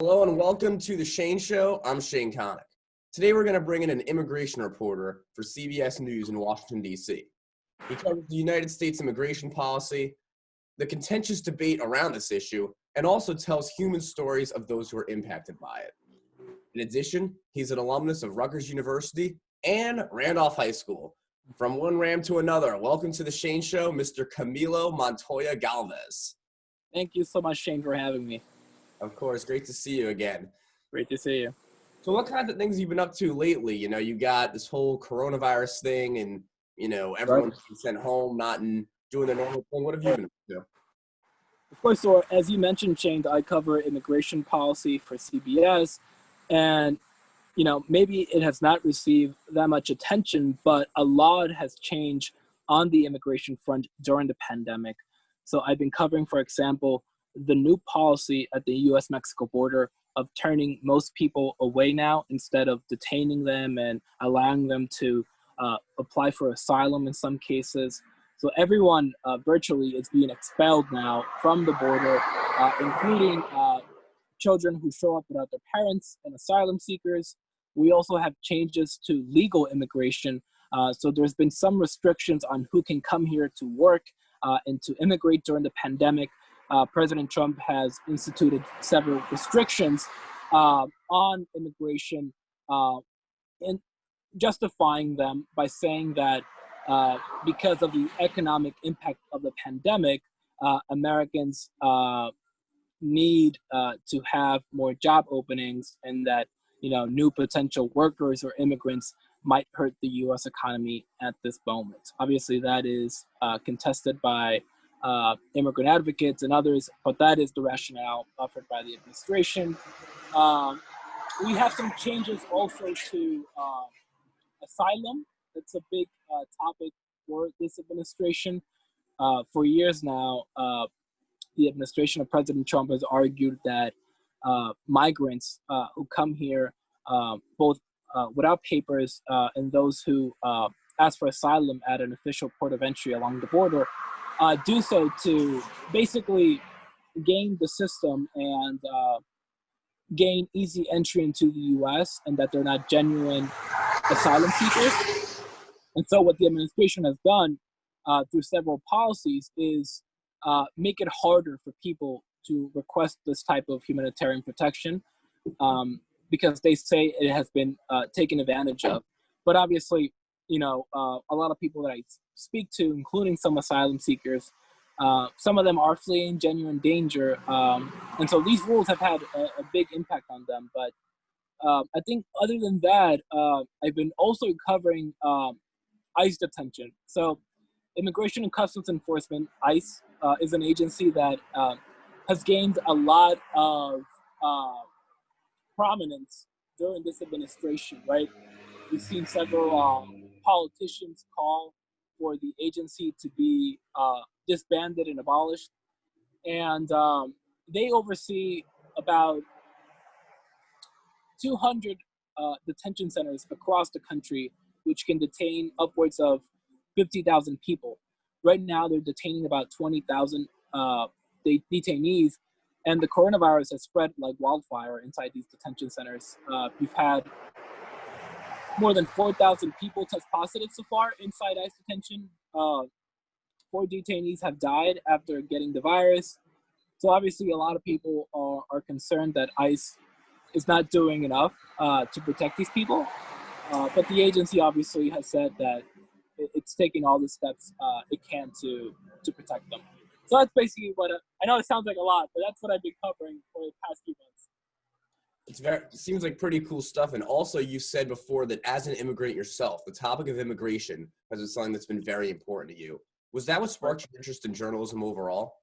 Hello and welcome to The Shane Show. I'm Shane Connick. Today we're going to bring in an immigration reporter for CBS News in Washington, D.C. He covers the United States immigration policy, the contentious debate around this issue, and also tells human stories of those who are impacted by it. In addition, he's an alumnus of Rutgers University and Randolph High School. From one Ram to another, welcome to The Shane Show, Mr. Camilo Montoya-Galvez. Thank you so much, Shane, for having me. Of course, great to see you again. Great to see you. So what kinds of things have you been up to lately? You know, you got this whole coronavirus thing and, everyone's being sent home, not doing their normal thing. What have you been up to? Of course, so as you mentioned, Shane, I cover immigration policy for CBS. And, maybe it has not received that much attention, but a lot has changed on the immigration front during the pandemic. So I've been covering, for example, the new policy at the U.S.-Mexico border of turning most people away now instead of detaining them and allowing them to apply for asylum in some cases. So everyone virtually is being expelled now from the border, including children who show up without their parents and asylum seekers. We also have changes to legal immigration. So there's been some restrictions on who can come here to work and to immigrate during the pandemic. President Trump has instituted several restrictions on immigration and justifying them by saying that because of the economic impact of the pandemic, Americans need to have more job openings, and that new potential workers or immigrants might hurt the U.S. economy at this moment. Obviously, that is contested by immigrant advocates and others, but that is the rationale offered by the administration. We have some changes also to asylum. It's a big topic for this administration. For years now, the administration of President Trump has argued that migrants who come here, both without papers and those who ask for asylum at an official port of entry along the border, do so to basically game the system and gain easy entry into the U.S., and that they're not genuine asylum seekers. And so what the administration has done through several policies is make it harder for people to request this type of humanitarian protection because they say it has been taken advantage of. But obviously, a lot of people that I speak to, including some asylum seekers, some of them are fleeing genuine danger. And so these rules have had a big impact on them. But I think other than that, I've been also covering ICE detention. So Immigration and Customs Enforcement, ICE, is an agency that has gained a lot of prominence during this administration, right? We've seen several politicians call for the agency to be disbanded and abolished. And they oversee about 200 detention centers across the country, which can detain upwards of 50,000 people. Right now, they're detaining about 20,000 detainees, and the coronavirus has spread like wildfire inside these detention centers. We've had more than 4,000 people test positive so far inside ICE detention. 4 detainees have died after getting the virus. So obviously, a lot of people are concerned that ICE is not doing enough to protect these people. But the agency obviously has said that it's taking all the steps it can to protect them. So that's basically what I know it sounds like a lot, but that's what I've been covering for the past few months. It seems like pretty cool stuff. And also you said before that as an immigrant yourself, the topic of immigration has been something that's been very important to you. Was that what sparked your interest in journalism overall?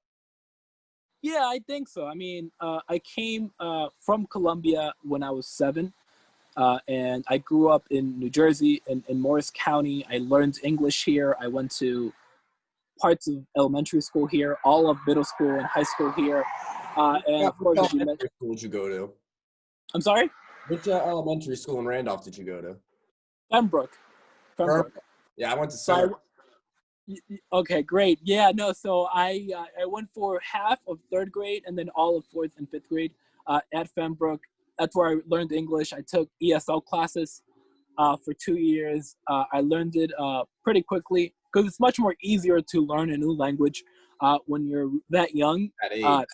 Yeah, I think so. I mean, I came from Colombia when I was 7. And I grew up in New Jersey, in Morris County. I learned English here. I went to parts of elementary school here, all of middle school and high school here. And of course, what school did you go to? I'm sorry? Which elementary school in Randolph did you go to? Pembroke. Yeah, I went to Center. Okay, great. Yeah, no, so I went for half of 3rd grade and then all of 4th and 5th grade. at Fembrook. That's where I learned English. I took ESL classes for 2 years. I learned it pretty quickly because it's much more easier to learn a new language when you're that young. At age.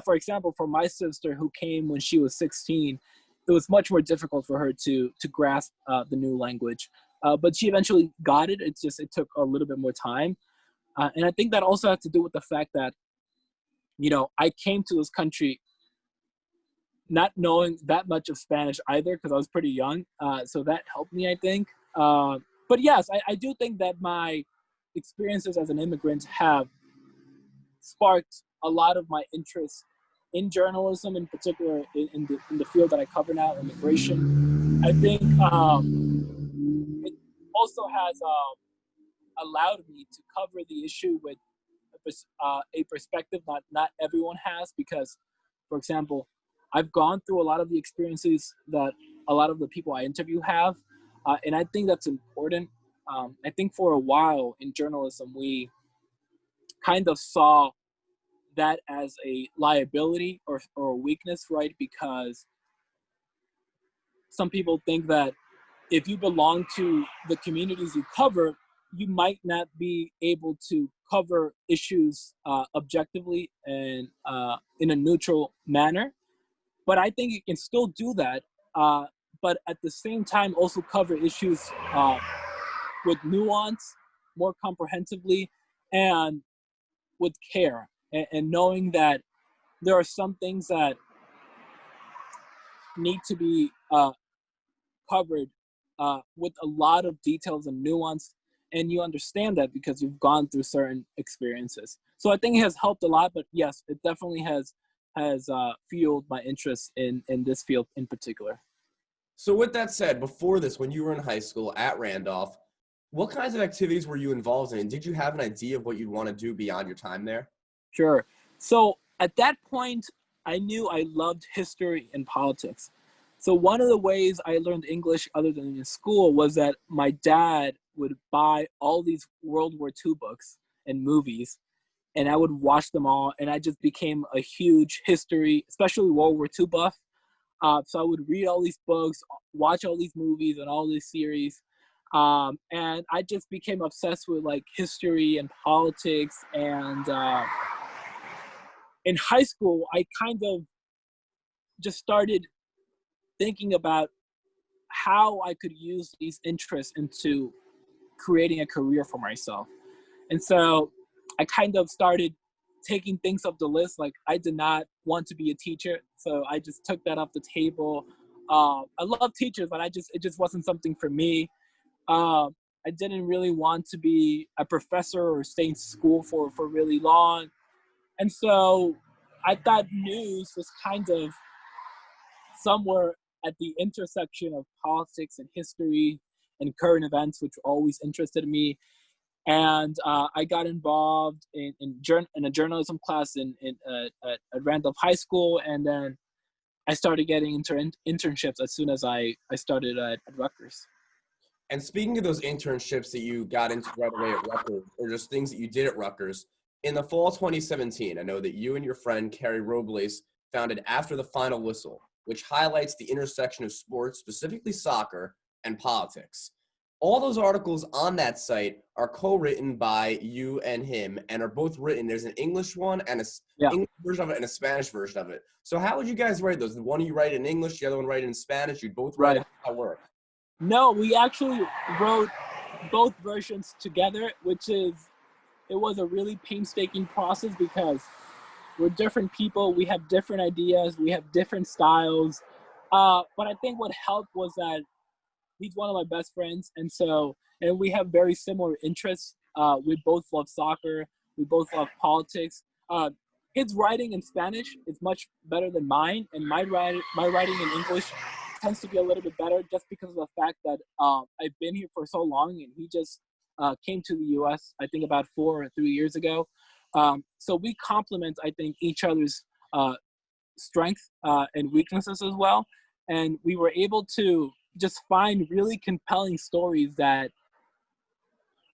For example, for my sister who came when she was 16, it was much more difficult for her to grasp the new language. But she eventually got it. It took a little bit more time. And I think that also has to do with the fact that, I came to this country not knowing that much of Spanish either because I was pretty young. So that helped me, I think. But yes, I do think that my experiences as an immigrant have sparked a lot of my interest in journalism, in particular in the field that I cover now, immigration. I think it also has allowed me to cover the issue with a perspective not everyone has, because, for example, I've gone through a lot of the experiences that a lot of the people I interview have, and I think that's important. I think for a while in journalism, we kind of saw that as a liability or a weakness, right? Because some people think that if you belong to the communities you cover, you might not be able to cover issues objectively and in a neutral manner. But I think you can still do that, but at the same time also cover issues with nuance, more comprehensively, and with care, and knowing that there are some things that need to be covered with a lot of details and nuance, and you understand that because you've gone through certain experiences. So I think it has helped a lot, but yes, it definitely has fueled my interest in this field in particular. So with that said, before this, when you were in high school at Randolph, what kinds of activities were you involved in? Did you have an idea of what you'd want to do beyond your time there? Sure. So at that point, I knew I loved history and politics. So one of the ways I learned English other than in school was that my dad would buy all these World War II books and movies, and I would watch them all, and I just became a huge history, especially World War II buff. So I would read all these books, watch all these movies and all these series, and I just became obsessed with like history and politics. And in high school, I kind of just started thinking about how I could use these interests into creating a career for myself. And so I kind of started taking things off the list. Like, I did not want to be a teacher, so I just took that off the table. I love teachers, but it just wasn't something for me. I didn't really want to be a professor or stay in school for really long. And so I thought news was kind of somewhere at the intersection of politics and history and current events, which always interested me. And I got involved in a journalism class at Randolph High School, and then I started getting internships as soon as I started at Rutgers. And speaking of those internships that you got into right away at Rutgers, or just things that you did at Rutgers, in the fall 2017, I know that you and your friend Carrie Robles founded After the Final Whistle, which highlights the intersection of sports, specifically soccer, and politics. All those articles on that site are co-written by you and him, and are both written. There's an English one and English version of it and a Spanish version of it. So how would you guys write those? The one you write in English, the other one write in Spanish. You'd both write it. How that work? No, we actually wrote both versions together, it was a really painstaking process because we're different people. We have different ideas. We have different styles. But I think what helped was that he's one of my best friends. And we have very similar interests. We both love soccer. We both love politics. His writing in Spanish is much better than mine. And my writing in English tends to be a little bit better just because of the fact that I've been here for so long, and he just came to the U.S. I think about 4 or 3 years ago. So we complement, I think, each other's strengths and weaknesses as well. And we were able to just find really compelling stories that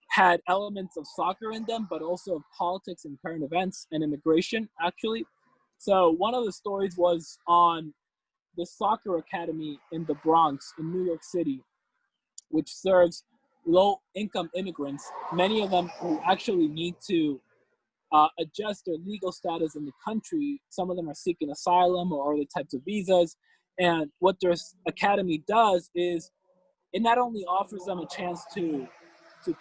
had elements of soccer in them, but also of politics and current events and immigration, actually. So one of the stories was on the soccer academy in the Bronx in New York City, which serves low-income immigrants, many of them who actually need to adjust their legal status in the country. Some of them are seeking asylum or other types of visas. And what their academy does is it not only offers them a chance to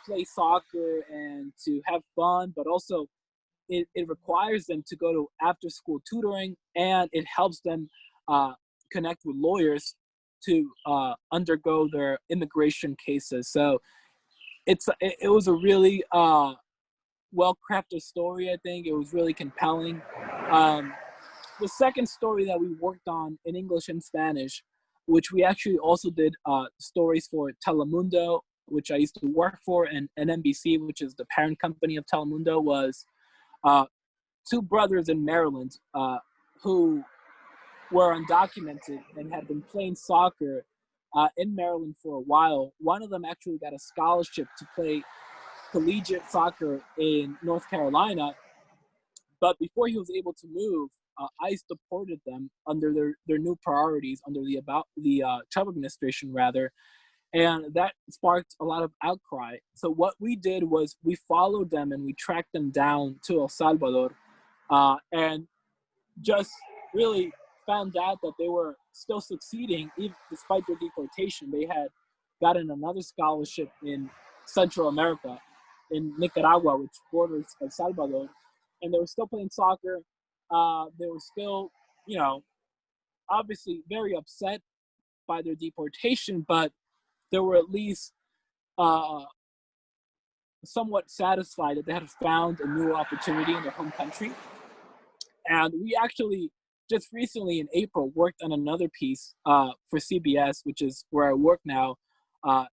play soccer and to have fun, but also it requires them to go to after-school tutoring, and it helps them connect with lawyers to undergo their immigration cases. So it was a really well-crafted story. I think it was really compelling. The second story that we worked on in English and Spanish, which we actually also did stories for Telemundo, which I used to work for, and NBC, which is the parent company of Telemundo, was two brothers in Maryland who were undocumented and had been playing soccer in Maryland for a while. One of them actually got a scholarship to play collegiate soccer in North Carolina, but before he was able to move, ICE deported them under their new priorities under the Trump administration, rather, and that sparked a lot of outcry. So what we did was we followed them and we tracked them down to El Salvador, and just really found out that they were still succeeding even despite their deportation. They had gotten another scholarship in Central America, in Nicaragua, which borders El Salvador, and they were still playing soccer. They were still, obviously very upset by their deportation, but they were at least somewhat satisfied that they had found a new opportunity in their home country. And we actually just recently in April worked on another piece for CBS, which is where I work now. I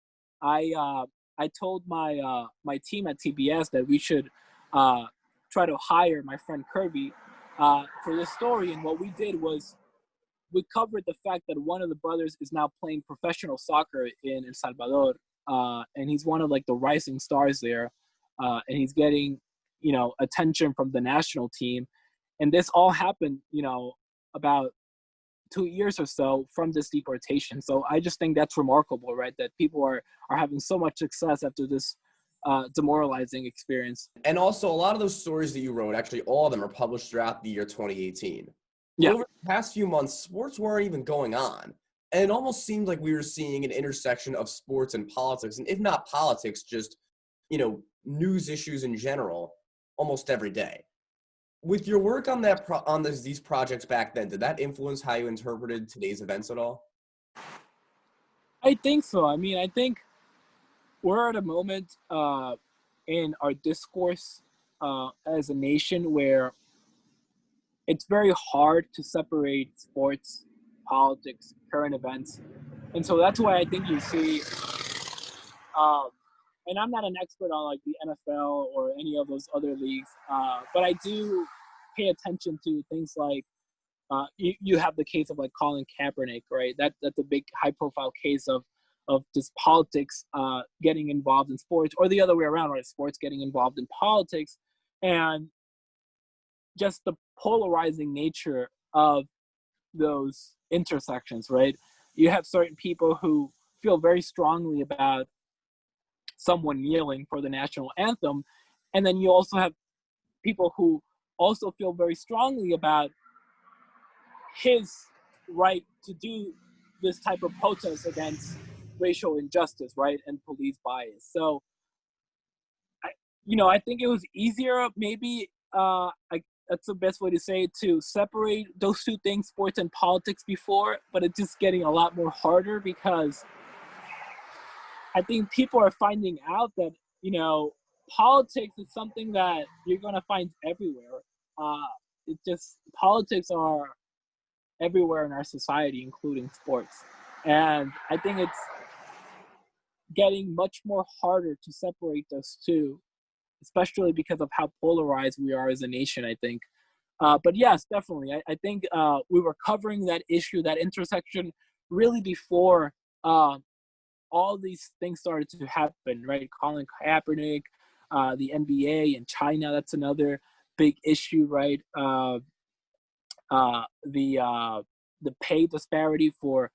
told my team at TBS that we should try to hire my friend Kirby for this story. And what we did was we covered the fact that one of the brothers is now playing professional soccer in El Salvador, and he's one of like the rising stars there, and he's getting attention from the national team. And this all happened about 2 years or so from this deportation. So I just think that's remarkable, right? That people are having so much success after this demoralizing experience. And also, a lot of those stories that you wrote, actually all of them are published throughout the year 2018. Yeah. Over the past few months, sports weren't even going on. And it almost seemed like we were seeing an intersection of sports and politics, and if not politics, just, news issues in general, almost every day. With your work on these projects back then, did that influence how you interpreted today's events at all? I think so. I mean, I think we're at a moment in our discourse as a nation where it's very hard to separate sports, politics, current events. And so that's why I think you see, and I'm not an expert on like the NFL or any of those other leagues, but I do pay attention to things like you have the case of like Colin Kaepernick, right? That's a big high profile case of just politics getting involved in sports, or the other way around, right? Sports getting involved in politics, and just the polarizing nature of those intersections, right? You have certain people who feel very strongly about someone kneeling for the national anthem, and then you also have people who also feel very strongly about his right to do this type of protest against racial injustice, right, and police bias. So, I think it was easier, maybe, that's the best way to say it, to separate those two things, sports and politics, before, but it's just getting a lot more harder because I think people are finding out that, politics is something that you're going to find everywhere. Politics are everywhere in our society, including sports. And I think it's getting much more harder to separate those two, especially because of how polarized we are as a nation, I think. But yes, definitely. I think we were covering that issue, that intersection, really before all these things started to happen, right? Colin Kaepernick, the NBA in China, that's another big issue, right? the pay disparity for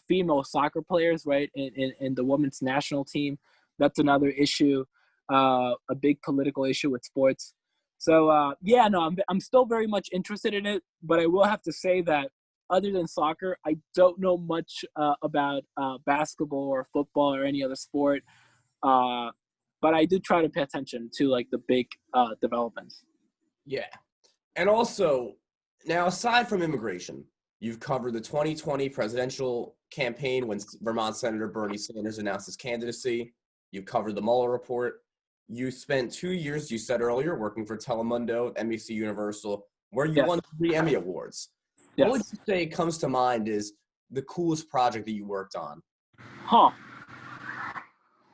female soccer players, right, in the women's national team. That's another issue, a big political issue with sports. So yeah, no, I'm still very much interested in it, but I will have to say that other than soccer, I don't know much about basketball or football or any other sport. Uh, but I do try to pay attention to like the big developments. Yeah. And also, now aside from immigration, you've covered the 2020 presidential campaign when Vermont Senator Bernie Sanders announced his candidacy. You've covered the Mueller report. You spent 2 years, you said earlier, working for Telemundo, NBC Universal, where you Yes. won 3 Emmy Awards. What would Yes. you say comes to mind is the coolest project that you worked on? Huh.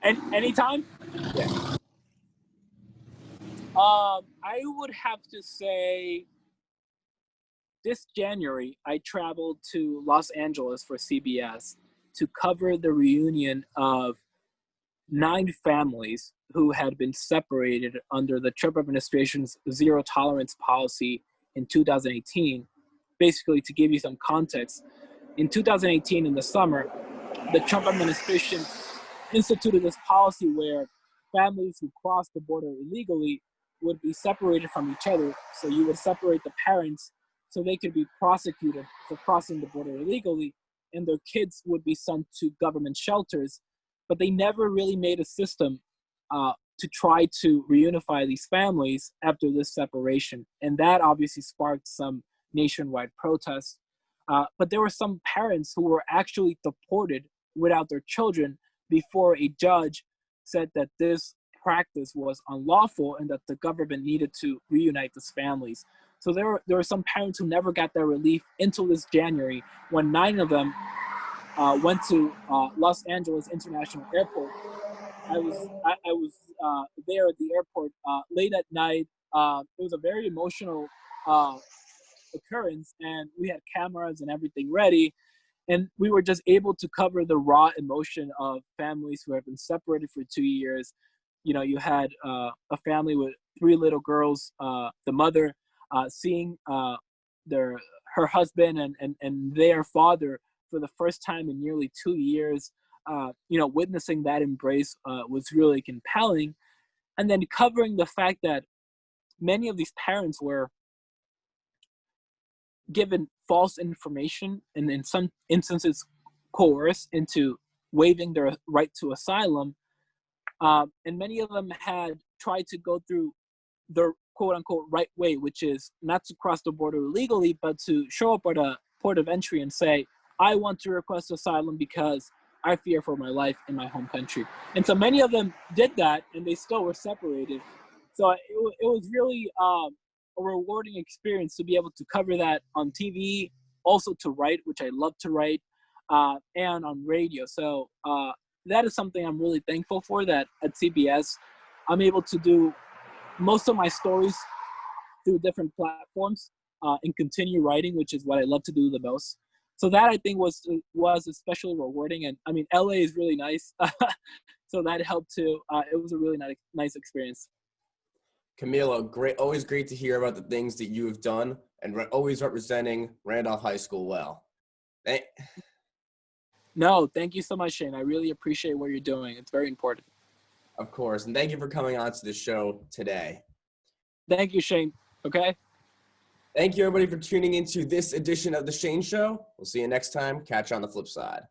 And anytime? Yeah. I would have to say this January, I traveled to Los Angeles for CBS to cover the reunion of 9 families who had been separated under the Trump administration's zero tolerance policy in 2018. Basically, to give you some context, in 2018, in the summer, the Trump administration instituted this policy where families who crossed the border illegally would be separated from each other. So you would separate the parents so they could be prosecuted for crossing the border illegally, and their kids would be sent to government shelters. But they never really made a system to try to reunify these families after this separation. And that obviously sparked some nationwide protests. But there were some parents who were actually deported without their children before a judge said that this practice was unlawful and that the government needed to reunite these families. So there were some parents who never got their relief until this January, when 9 of them went to Los Angeles International Airport. I was there at the airport late at night. It was a very emotional occurrence, and we had cameras and everything ready. And we were just able to cover the raw emotion of families who have been separated for 2 years. You know, you had a family with 3 little girls, the mother seeing her husband and their father for the first time in nearly 2 years. You know, witnessing that embrace was really compelling. And then covering the fact that many of these parents were given false information and in some instances coerced into waiving their right to asylum. And many of them had tried to go through the quote unquote right way, which is not to cross the border illegally, but to show up at a port of entry and say, I want to request asylum because I fear for my life in my home country. And so many of them did that, and they still were separated. So it was really a rewarding experience to be able to cover that on TV, also to write, which I love to write, and on radio. So that is something I'm really thankful for, that at CBS, I'm able to do most of my stories through different platforms and continue writing, which is what I love to do the most. So that I think was especially rewarding. And I mean, LA is really nice. So that helped too. It was a really nice experience. Camilo, always great to hear about the things that you have done and always representing Randolph High School well. No, thank you so much, Shane. I really appreciate what you're doing. It's very important. Of course, and thank you for coming on to the show today. Thank you, Shane. Okay? Thank you, everybody, for tuning into this edition of The Shane Show. We'll see you next time. Catch you on the flip side.